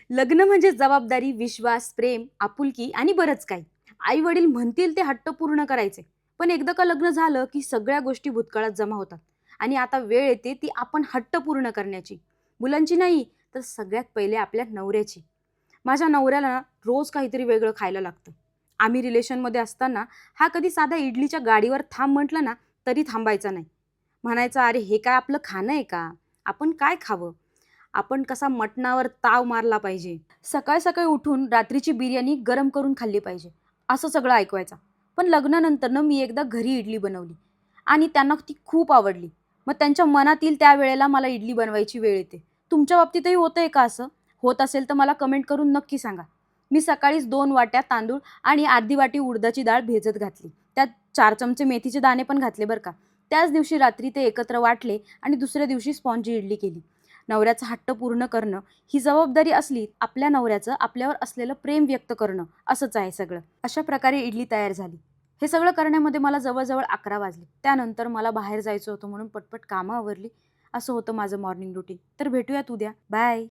लग्न म्हणजे जबाबदारी, विश्वास, प्रेम, आपुलकी आणि बरंच काही. आई-वडील म्हणतील ते हट्ट पूर्ण करायचे. पण एकदा का लग्न झालं, की सगळ्या गोष्टी भूतकाळात जमा होतात आणि आता वेळ येते ती आपण हट्ट पूर्ण करण्याची. मुलांची नाही, तर सगळ्यात पहिले आपल्या नवऱ्याची. माझ्या नवऱ्याला ना रोज काहीतरी वेगळं खायला लागतं. आम्ही रिलेशनमध्ये असताना हा कधी साधा इडलीच्या गाडीवर थांब म्हटलं ना, तरी थांबायचा नाही. म्हणायचा, "अरे हे काय आपलं खाणं आहे का? आपण काय खावं?" आपण कसा मटणावर ताव मारला पाहिजे. सकाळ-सकाळी उठून रात्रीची बिर्याणी गरम करून खाल्ली पाहिजे. असं सगळं ऐकवायचा. पण लग्नानंतर मी एकदा घरी इडली बनवली आणि त्यांना ती खूप आवडली. मग त्यांच्या मनात येईल त्यावेळेला मला इडली बनवायची वेळ येते. तुमच्या बाबतीतही होतंय का असं? होत असेल तर मला कमेंट करून नक्की सांगा. मी सकाळीच 2 वाट्या तांदूळ आणि अर्धी वाटी उडदाची डाळ भिजत घातली. त्यात 4 चमचे मेथीचे दाणे पण घातले बरं का. त्याच दिवशी रात्री ते एकत्र वाटले आणि दुसऱ्या दिवशी स्पॉन्जी इडली केली. नवऱ्याचा हट्ट पूर्ण करणं ही जबाबदारी असली, आपल्या नवऱ्याचं आपल्यावर असलेलं प्रेम व्यक्त करणं असंच आहे सगळं. अशा प्रकारे इडली तयार झाली. हे सगळं करण्यामध्ये मला जवळ-जवळ 11 वाजले. त्यानंतर मला बाहेर जायचं होतं म्हणून पटपट कामं आवरली. असं होतं माझं मॉर्निंग रुटीन. तर भेटूयात उद्या. बाय.